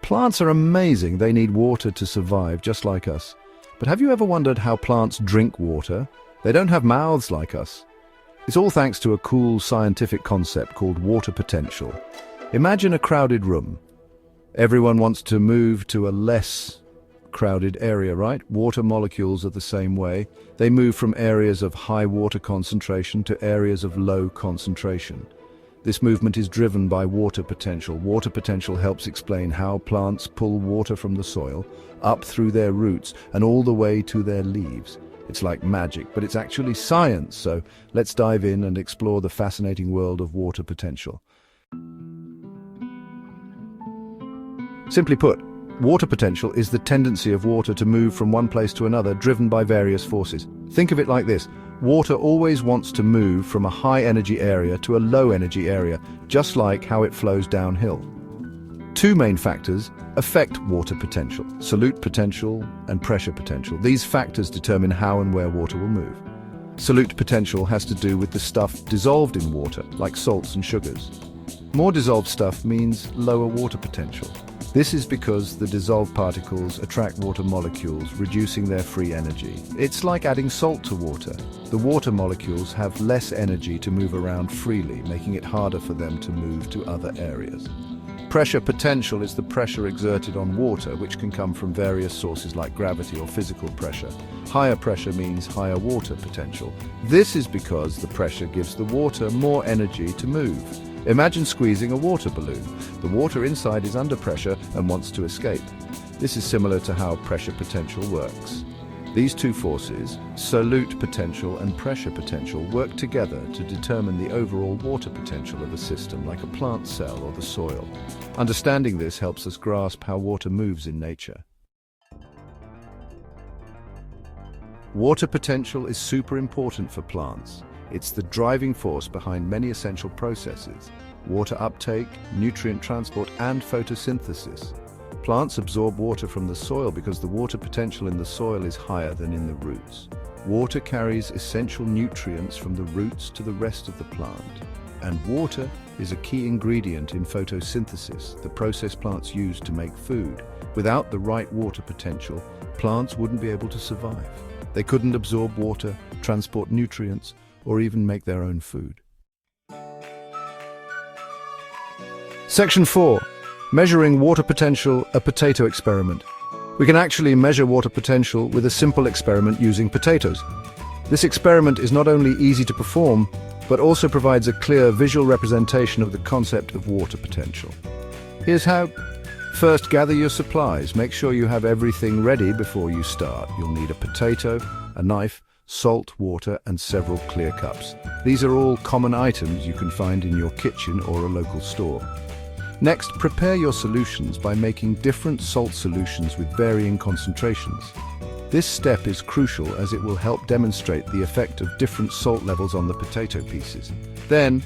Plants are amazing. They need water to survive, just like us. But have you ever wondered how plants drink water? They don't have mouths like us. It's all thanks to a cool scientific concept called water potential. Imagine a crowded room. Everyone wants to move to a less crowded area, right? Water molecules are the same way. They move from areas of high water concentration to areas of low concentration. This movement is driven by water potential. Water potential helps explain how plants pull water from the soil, up through their roots, and all the way to their leaves. It's like magic, but it's actually science, so let's dive in and explore the fascinating world of water potential. Simply put, water potential is the tendency of water to move from one place to another, driven by various forces. Think of it like this. Water always wants to move from a high-energy area to a low-energy area, just like how it flows downhill. Two main factors affect water potential: solute potential and pressure potential. These factors determine how and where water will move. Solute potential has to do with the stuff dissolved in water, like salts and sugars. More dissolved stuff means lower water potential. This is because the dissolved particles attract water molecules, reducing their free energy. It's like adding salt to water. The water molecules have less energy to move around freely, making it harder for them to move to other areas. Pressure potential is the pressure exerted on water, which can come from various sources like gravity or physical pressure. Higher pressure means higher water potential. This is because the pressure gives the water more energy to move. Imagine squeezing a water balloon. The water inside is under pressure and wants to escape. This is similar to how pressure potential works. These two forces, solute potential and pressure potential, work together to determine the overall water potential of a system, like a plant cell or the soil. Understanding this helps us grasp how water moves in nature. Water potential is super important for plants. It's the driving force behind many essential processes: water uptake, nutrient transport, and photosynthesis. Plants absorb water from the soil because the water potential in the soil is higher than in the roots. Water carries essential nutrients from the roots to the rest of the plant. And water is a key ingredient in photosynthesis, the process plants use to make food. Without the right water potential, plants wouldn't be able to survive. They couldn't absorb water, transport nutrients, or even make their own food. Section 4. Measuring water potential, a potato experiment. We can actually measure water potential with a simple experiment using potatoes. This experiment is not only easy to perform, but also provides a clear visual representation of the concept of water potential. Here's how. First, gather your supplies. Make sure you have everything ready before you start. You'll need a potato, a knife, salt, water, and several clear cups. These are all common items you can find in your kitchen or a local store. Next, prepare your solutions by making different salt solutions with varying concentrations. This step is crucial as it will help demonstrate the effect of different salt levels on the potato pieces. Then,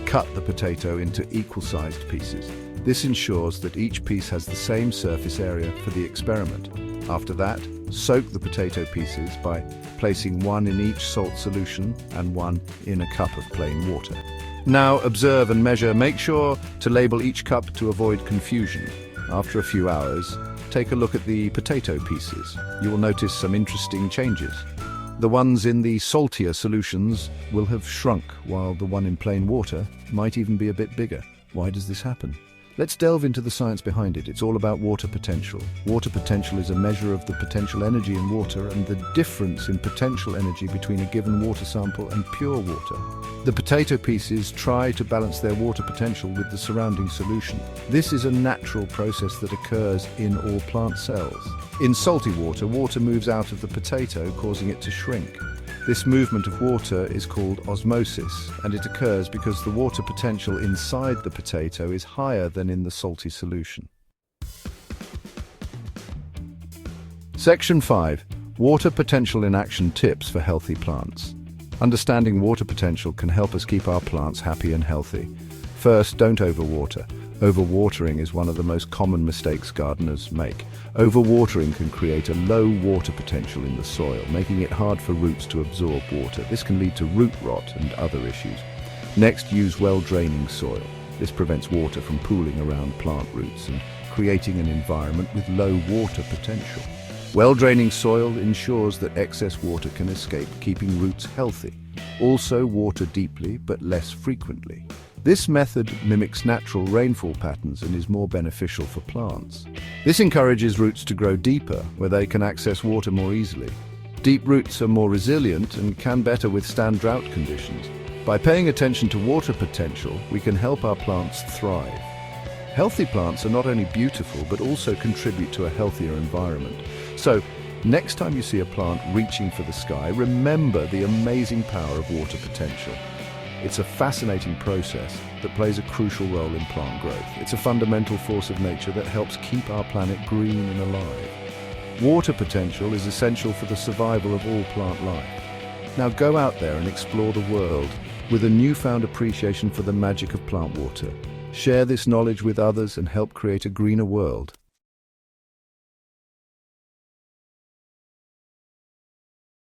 cut the potato into equal-sized pieces. This ensures that each piece has the same surface area for the experiment. After that, soak the potato pieces by placing one in each salt solution and one in a cup of plain water. Now observe and measure. Make sure to label each cup to avoid confusion. After a few hours, take a look at the potato pieces. You will notice some interesting changes. The ones in the saltier solutions will have shrunk, while the one in plain water might even be a bit bigger. Why does this happen? Let's delve into the science behind it. It's all about water potential. Water potential is a measure of the potential energy in water and the difference in potential energy between a given water sample and pure water. The potato pieces try to balance their water potential with the surrounding solution. This is a natural process that occurs in all plant cells. In salty water, water moves out of the potato, causing it to shrink. This movement of water is called osmosis, and it occurs because the water potential inside the potato is higher than in the salty solution. Section 5. Water potential in action tips for healthy plants. Understanding water potential can help us keep our plants happy and healthy. First, don't overwater. Overwatering is one of the most common mistakes gardeners make. Overwatering can create a low water potential in the soil, making it hard for roots to absorb water. This can lead to root rot and other issues. Next, use well-draining soil. This prevents water from pooling around plant roots and creating an environment with low water potential. Well-draining soil ensures that excess water can escape, keeping roots healthy. Also, water deeply but less frequently. This method mimics natural rainfall patterns and is more beneficial for plants. This encourages roots to grow deeper, where they can access water more easily. Deep roots are more resilient and can better withstand drought conditions. By paying attention to water potential, we can help our plants thrive. Healthy plants are not only beautiful, but also contribute to a healthier environment. So, next time you see a plant reaching for the sky, remember the amazing power of water potential. It's a fascinating process that plays a crucial role in plant growth. It's a fundamental force of nature that helps keep our planet green and alive. Water potential is essential for the survival of all plant life. Now go out there and explore the world with a newfound appreciation for the magic of plant water. Share this knowledge with others and help create a greener world.